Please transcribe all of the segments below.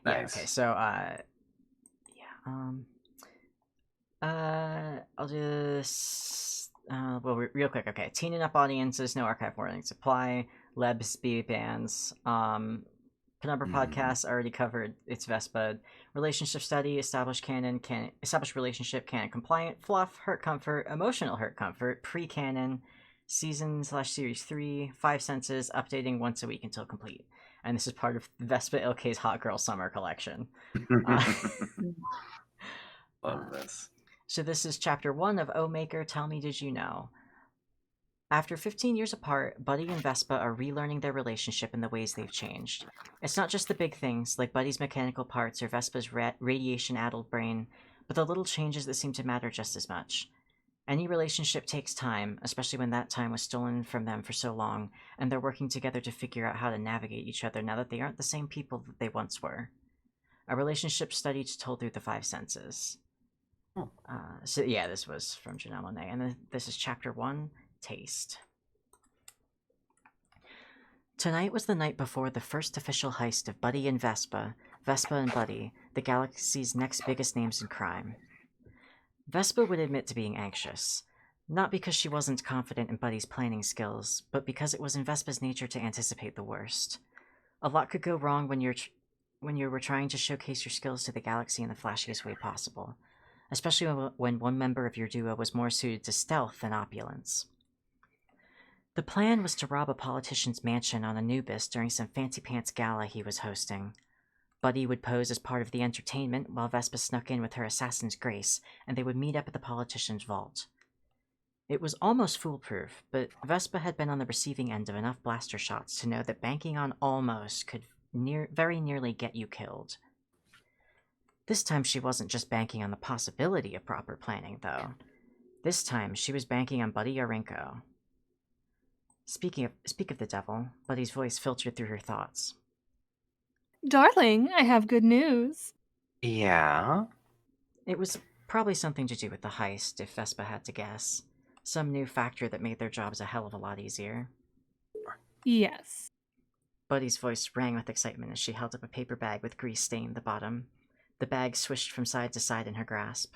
Yeah, okay, Nice. so, I'll just, real quick, okay. Teen and up audiences, no archive warnings apply. Lebs, bans. Penumbra Hmm. podcast already covered its Vespa. Relationship study, established relationship, canon compliant. Fluff, hurt comfort, emotional hurt comfort, pre-canon, season/series 3, 5 senses, updating once a week until complete. And this is part of Vespa Ilke's Hot Girl Summer collection. Uh, Love uh, this. so this is chapter 1 of O Maker, Tell Me Did You Know? After 15 years apart, Buddy and Vespa are relearning their relationship in the ways they've changed. It's not just the big things, like Buddy's mechanical parts or Vespa's radiation-addled brain, but the little changes that seem to matter just as much. Any relationship takes time, especially when that time was stolen from them for so long, and they're working together to figure out how to navigate each other now that they aren't the same people that they once were. A relationship study told through the 5 senses. Oh. So yeah, this was from Janelle Monáe, and this is chapter 1, Taste. Tonight was the night before the first official heist of Buddy and Vespa, Vespa and Buddy, the galaxy's next biggest names in crime. Vespa would admit to being anxious, not because she wasn't confident in Buddy's planning skills, but because it was in Vespa's nature to anticipate the worst. A lot could go wrong when you were trying to showcase your skills to the galaxy in the flashiest way possible, especially when one member of your duo was more suited to stealth than opulence. The plan was to rob a politician's mansion on Anubis during some fancy pants gala he was hosting. Buddy would pose as part of the entertainment while Vespa snuck in with her assassin's grace, and they would meet up at the politician's vault. It was almost foolproof, but Vespa had been on the receiving end of enough blaster shots to know that banking on almost could very nearly get you killed. This time she wasn't just banking on the possibility of proper planning, though. This time she was banking on Buddy Yarenko. Speak of the devil, Buddy's voice filtered through her thoughts. Darling, I have good news. Yeah. It was probably something to do with the heist, if Vespa had to guess. Some new factor that made their jobs a hell of a lot easier. Yes. Buddy's voice rang with excitement as she held up a paper bag with grease staining the bottom. The bag swished from side to side in her grasp.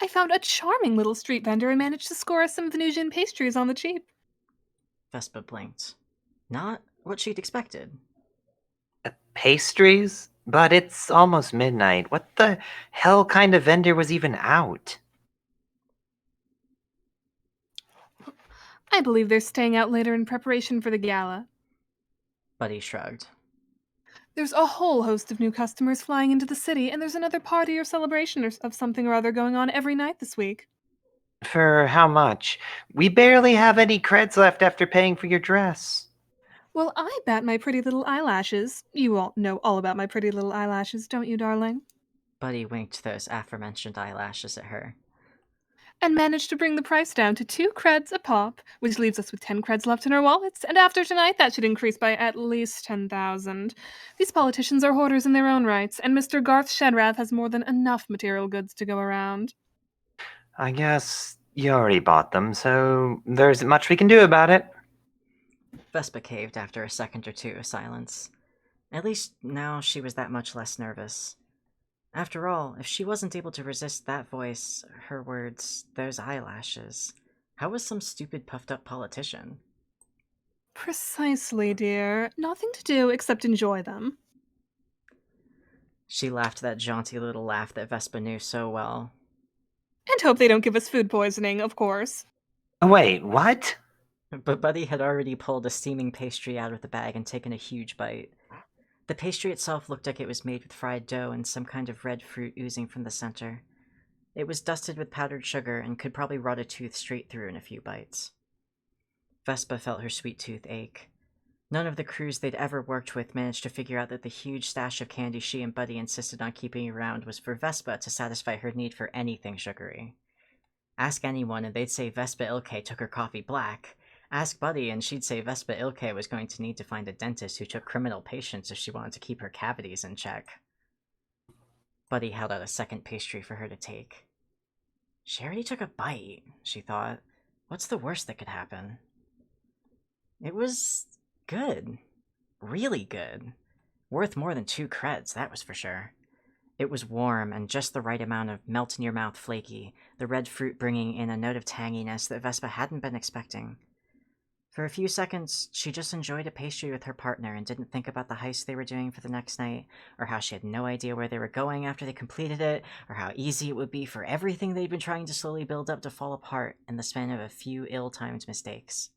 I found a charming little street vendor and managed to score us some Venusian pastries on the cheap. Vespa blinked. Not what she'd expected. Pastries? But it's almost midnight. What the hell kind of vendor was even out? I believe they're staying out later in preparation for the gala. Buddy shrugged. There's a whole host of new customers flying into the city, and there's another party or celebration of something or other going on every night this week. For how much? We barely have any creds left after paying for your dress. Well, I bat my pretty little eyelashes. You all know all about my pretty little eyelashes, don't you, darling? Buddy winked those aforementioned eyelashes at her. And managed to bring the price down to 2 creds a pop, which leaves us with 10 creds left in our wallets, and after tonight that should increase by at least 10,000. These politicians are hoarders in their own rights, and Mr. Garth Shedrath has more than enough material goods to go around. I guess you already bought them, so there isn't much we can do about it. Vespa caved after a second or two of silence. At least now she was that much less nervous. After all, if she wasn't able to resist that voice, her words, those eyelashes, how was some stupid puffed-up politician? Precisely, dear. Nothing to do except enjoy them. She laughed that jaunty little laugh that Vespa knew so well. And hope they don't give us food poisoning, of course. Wait, what? But Buddy had already pulled a steaming pastry out of the bag and taken a huge bite. The pastry itself looked like it was made with fried dough and some kind of red fruit oozing from the center. It was dusted with powdered sugar and could probably rot a tooth straight through in a few bites. Vespa felt her sweet tooth ache. None of the crews they'd ever worked with managed to figure out that the huge stash of candy she and Buddy insisted on keeping around was for Vespa to satisfy her need for anything sugary. Ask anyone and they'd say Vespa Ilke took her coffee black. Ask Buddy and she'd say Vespa Ilke was going to need to find a dentist who took criminal patients if she wanted to keep her cavities in check. Buddy held out a second pastry for her to take. She already took a bite, she thought. What's the worst that could happen? It was good. Really good. Worth more than 2 creds, that was for sure. It was warm and just the right amount of melt-in-your-mouth flaky, the red fruit bringing in a note of tanginess that Vespa hadn't been expecting. For a few seconds, she just enjoyed a pastry with her partner and didn't think about the heist they were doing for the next night, or how she had no idea where they were going after they completed it, or how easy it would be for everything they'd been trying to slowly build up to fall apart in the span of a few ill-timed mistakes.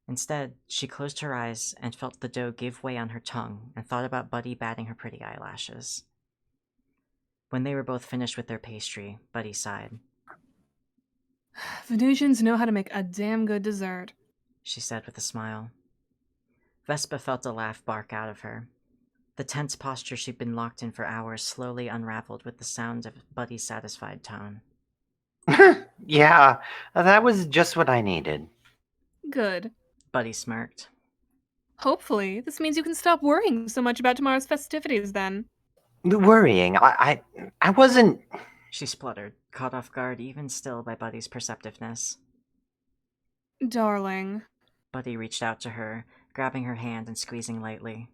Instead, she closed her eyes and felt the dough give way on her tongue and thought about Buddy batting her pretty eyelashes. When they were both finished with their pastry, Buddy sighed. Venusians know how to make a damn good dessert, She said with a smile. Vespa felt a laugh bark out of her. The tense posture she'd been locked in for hours slowly unraveled with the sound of Buddy's satisfied tone. Yeah, that was just what I needed. Good. Buddy smirked. Hopefully, this means you can stop worrying so much about tomorrow's festivities then. Worrying. I wasn't. She spluttered, caught off guard even still by Buddy's perceptiveness. Darling. Buddy reached out to her, grabbing her hand and squeezing lightly.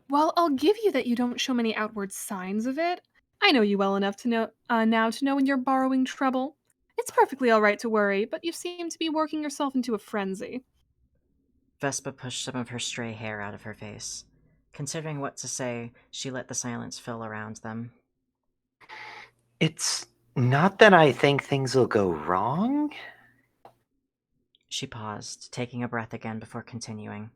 While I'll give you that you don't show many outward signs of it, I know you well enough to know now to know when you're borrowing trouble. It's perfectly all right to worry, but you seem to be working yourself into a frenzy. Vespa pushed some of her stray hair out of her face. Considering what to say, she let the silence fill around them. It's not that I think things will go wrong. She paused, taking a breath again before continuing.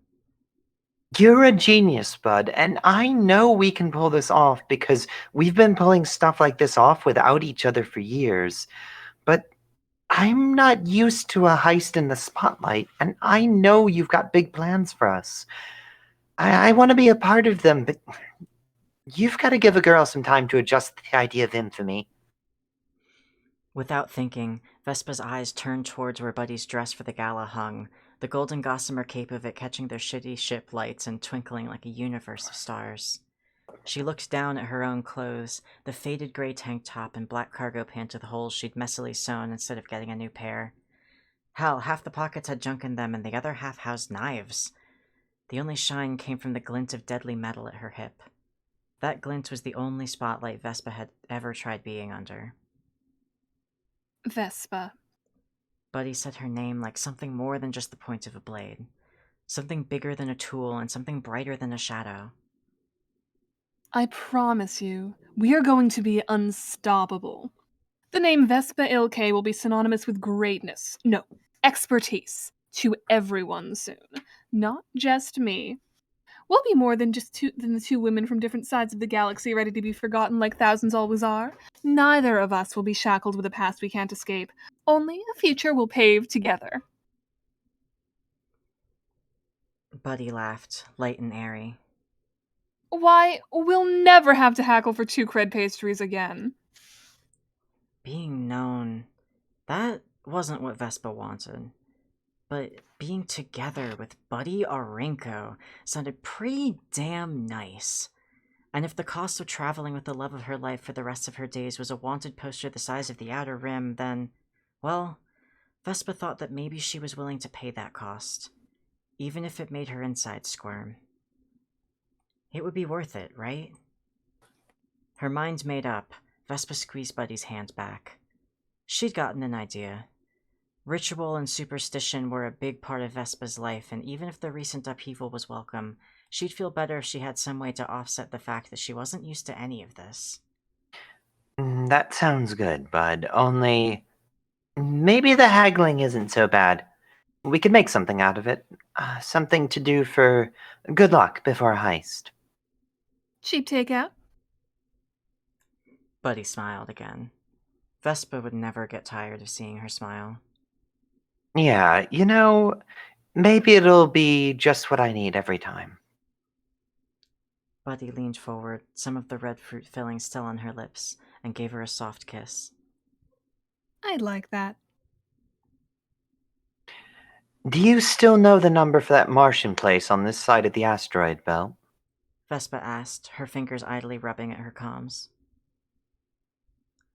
You're a genius, Bud, and I know we can pull this off because we've been pulling stuff like this off without each other for years. But I'm not used to a heist in the spotlight, and I know you've got big plans for us. I want to be a part of them, but you've got to give a girl some time to adjust to the idea of infamy. Without thinking, Vespa's eyes turned towards where Buddy's dress for the gala hung, the golden gossamer cape of it catching their shitty ship lights and twinkling like a universe of stars. She looked down at her own clothes, the faded gray tank top and black cargo pant with holes she'd messily sewn instead of getting a new pair. Hell, half the pockets had junk in them and the other half housed knives. The only shine came from the glint of deadly metal at her hip. That glint was the only spotlight Vespa had ever tried being under. Vespa. Buddy said her name like something more than just the point of a blade. Something bigger than a tool and something brighter than a shadow. I promise you, we are going to be unstoppable. The name Vespa Ilke will be synonymous with greatness. No, expertise. To everyone soon. Not just me. We'll be more than the two women from different sides of the galaxy ready to be forgotten like thousands always are. Neither of us will be shackled with a past we can't escape. Only a future we'll pave together. Buddy laughed, light and airy. Why, we'll never have to hackle for 2 cred pastries again. Being known, that wasn't what Vespa wanted. But being together with Buddy Orinko sounded pretty damn nice. And if the cost of traveling with the love of her life for the rest of her days was a wanted poster the size of the Outer Rim, then, well, Vespa thought that maybe she was willing to pay that cost, even if it made her inside squirm. It would be worth it, right? Her mind made up, Vespa squeezed Buddy's hand back. She'd gotten an idea. Ritual and superstition were a big part of Vespa's life, and even if the recent upheaval was welcome, she'd feel better if she had some way to offset the fact that she wasn't used to any of this. That sounds good, Bud. Only maybe the haggling isn't so bad. We could make something out of it. Something to do for good luck before a heist. Cheap takeout? Buddy smiled again. Vespa would never get tired of seeing her smile. Yeah, maybe it'll be just what I need every time. Buddy leaned forward, some of the red fruit filling still on her lips, and gave her a soft kiss. I'd like that. Do you still know the number for that Martian place on this side of the asteroid belt? Vespa asked, her fingers idly rubbing at her comms.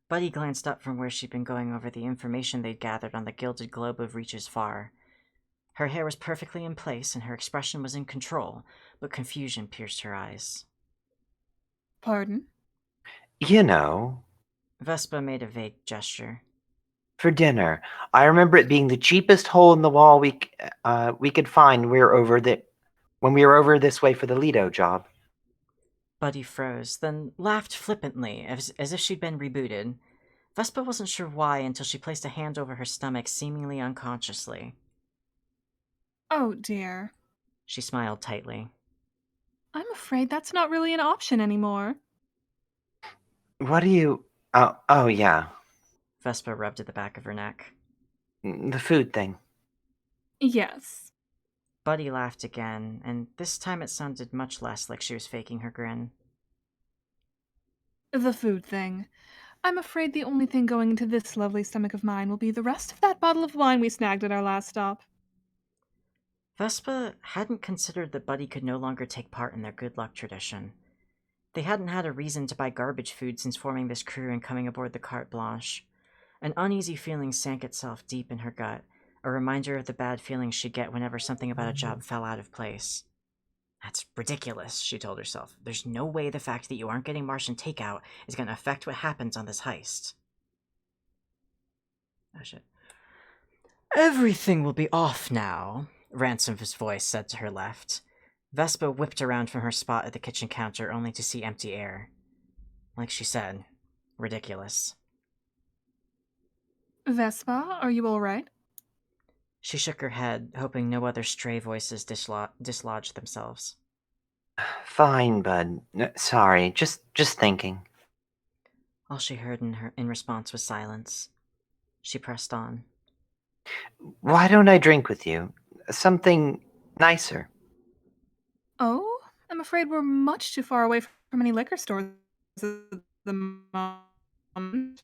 Buddy glanced up from where she'd been going over the information they'd gathered on the gilded globe of Reaches Far. Her hair was perfectly in place and her expression was in control, but confusion pierced her eyes. Pardon? You know, Vespa made a vague gesture. for dinner. I remember it being the cheapest hole in the wall we could find. When we were over this way for the Lido job. Buddy froze, then laughed flippantly, as if she'd been rebooted. Vespa wasn't sure why until she placed a hand over her stomach, seemingly unconsciously. Oh dear. She smiled tightly. I'm afraid that's not really an option anymore. What do you? Oh yeah, Vespa rubbed at the back of her neck. the food thing. Yes. Buddy laughed again, and this time it sounded much less like she was faking her grin. The food thing. I'm afraid the only thing going into this lovely stomach of mine will be the rest of that bottle of wine we snagged at our last stop. Vespa hadn't considered that Buddy could no longer take part in their good luck tradition. They hadn't had a reason to buy garbage food since forming this crew and coming aboard the Carte Blanche. An uneasy feeling sank itself deep in her gut, a reminder of the bad feelings she'd get whenever something about a job fell out of place. That's ridiculous, she told herself. There's no way the fact that you aren't getting Martian takeout is going to affect what happens on this heist. Oh shit. Everything will be off now, Ransom's voice said to her left. Vespa whipped around from her spot at the kitchen counter only to see empty air. Like she said, ridiculous. Vespa, are you all right? She shook her head, hoping no other stray voices dislodged themselves. Fine, bud. Sorry, just thinking. All she heard in response was silence. She pressed on. Why don't I drink with you? Something nicer. Oh, I'm afraid we're much too far away from any liquor stores at the moment.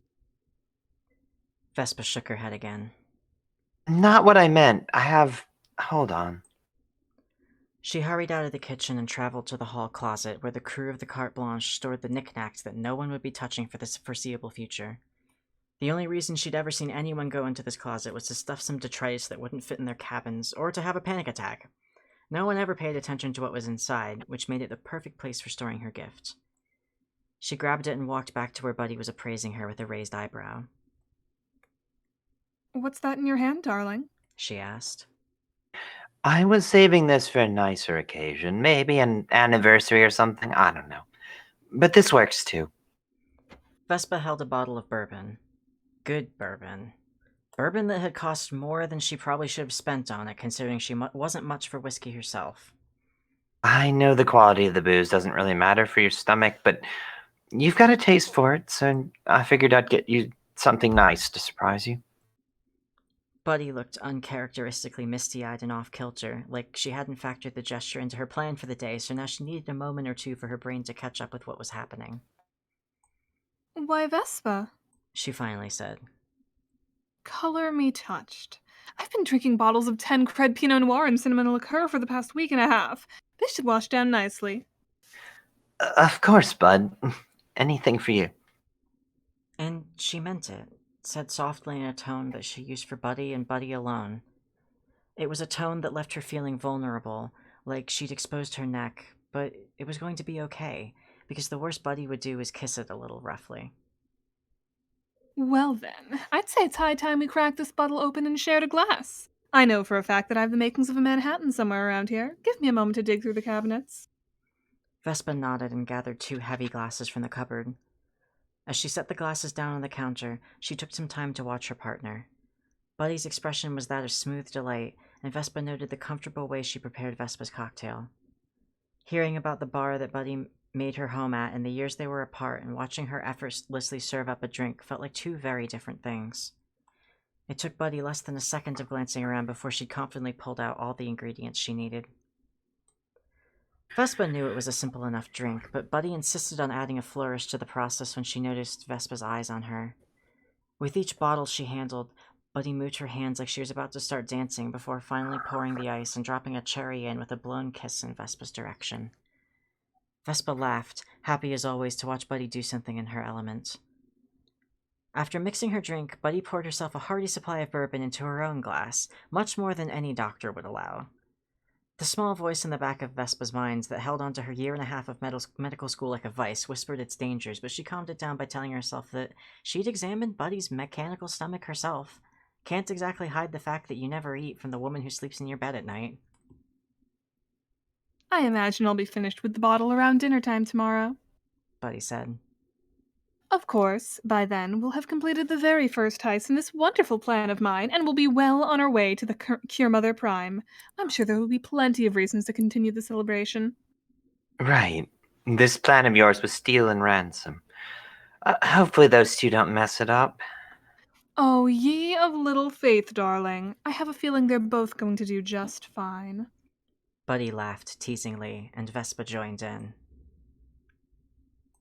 Vespa shook her head again. Not what I meant. Hold on. She hurried out of the kitchen and traveled to the hall closet where the crew of the Carte Blanche stored the knickknacks that no one would be touching for the foreseeable future. The only reason she'd ever seen anyone go into this closet was to stuff some detritus that wouldn't fit in their cabins, or to have a panic attack. No one ever paid attention to what was inside, which made it the perfect place for storing her gift. She grabbed it and walked back to where Buddy was appraising her with a raised eyebrow. What's that in your hand, darling? She asked. I was saving this for a nicer occasion. Maybe an anniversary or something. I don't know. But this works too. Vespa held a bottle of bourbon. Good bourbon. Bourbon that had cost more than she probably should have spent on it, considering she wasn't much for whiskey herself. I know the quality of the booze doesn't really matter for your stomach, but you've got a taste for it, so I figured I'd get you something nice to surprise you. Buddy looked uncharacteristically misty-eyed and off-kilter, like she hadn't factored the gesture into her plan for the day, so now she needed a moment or two for her brain to catch up with what was happening. Why, Vespa? She finally said. Color me touched. I've been drinking bottles of 10 cred Pinot Noir and cinnamon liqueur for the past week and a half. This should wash down nicely. Of course, bud. Anything for you. And she meant it, said softly in a tone that she used for Buddy and Buddy alone. It was a tone that left her feeling vulnerable, like she'd exposed her neck, but it was going to be okay, because the worst Buddy would do is kiss it a little roughly. Well then, I'd say it's high time we cracked this bottle open and shared a glass. I know for a fact that I have the makings of a Manhattan somewhere around here. Give me a moment to dig through the cabinets. Vespa nodded and gathered 2 heavy glasses from the cupboard. As she set the glasses down on the counter, she took some time to watch her partner. Buddy's expression was that of smooth delight, and Vespa noted the comfortable way she prepared Vespa's cocktail. Hearing about the bar that Buddy made her home at in the years they were apart and watching her effortlessly serve up a drink felt like 2 very different things. It took Buddy less than a second of glancing around before she confidently pulled out all the ingredients she needed. Vespa knew it was a simple enough drink, but Buddy insisted on adding a flourish to the process when she noticed Vespa's eyes on her. With each bottle she handled, Buddy moved her hands like she was about to start dancing before finally pouring the ice and dropping a cherry in with a blown kiss in Vespa's direction. Vespa laughed, happy as always to watch Buddy do something in her element. After mixing her drink, Buddy poured herself a hearty supply of bourbon into her own glass, much more than any doctor would allow. The small voice in the back of Vespa's mind that held onto her year and a half of medical school like a vice whispered its dangers, but she calmed it down by telling herself that she'd examined Buddy's mechanical stomach herself. Can't exactly hide the fact that you never eat from the woman who sleeps in your bed at night. I imagine I'll be finished with the bottle around dinner time tomorrow. Buddy said. Of course, by then we'll have completed the very first heist in this wonderful plan of mine, and we'll be well on our way to the Cure Mother Prime. I'm sure there will be plenty of reasons to continue the celebration. Right. This plan of yours was steal and ransom. Hopefully those two don't mess it up. Oh, ye of little faith, darling. I have a feeling they're both going to do just fine. Buddy laughed teasingly, and Vespa joined in.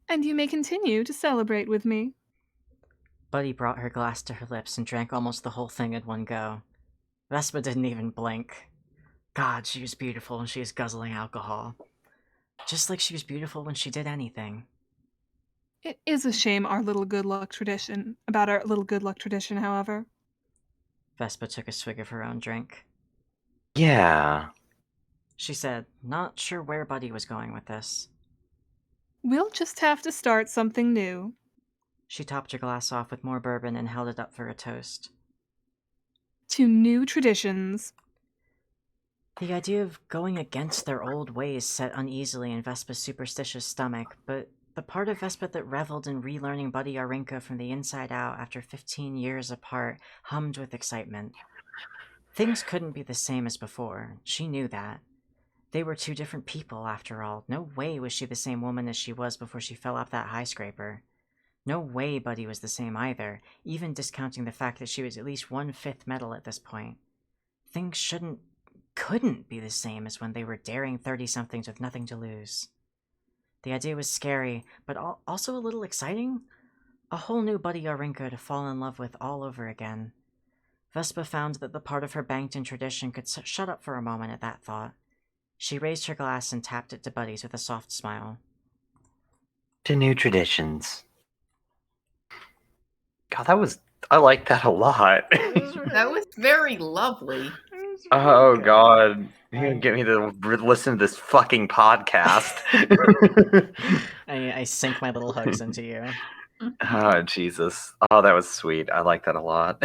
And you may continue to celebrate with me. Buddy brought her glass to her lips and drank almost the whole thing in one go. Vespa didn't even blink. God, she was beautiful when she was guzzling alcohol. Just like she was beautiful when she did anything. It is a shame about our little good luck tradition, however. Vespa took a swig of her own drink. Yeah. She said, not sure where Buddy was going with this. We'll just have to start something new. She topped her glass off with more bourbon and held it up for a toast. To new traditions. The idea of going against their old ways set uneasily in Vespa's superstitious stomach, but the part of Vespa that reveled in relearning Buddy Arinka from the inside out after 15 years apart hummed with excitement. Things couldn't be the same as before. She knew that. They were two different people, after all. No way was she the same woman as she was before she fell off that high scraper. No way Buddy was the same either, even discounting the fact that she was at least 1/5 metal at this point. Things couldn't be the same as when they were daring 30-somethings with nothing to lose. The idea was scary, but also a little exciting. A whole new Buddy Arinka to fall in love with all over again. Vespa found that the part of her banked in tradition could shut up for a moment at that thought. She raised her glass and tapped it to Buddy's with a soft smile. To new traditions. God, I like that a lot. That was very lovely. Oh God, you're gonna get me to listen to this fucking podcast. I sink my little hugs into you. Oh Jesus. Oh, that was sweet. I like that a lot.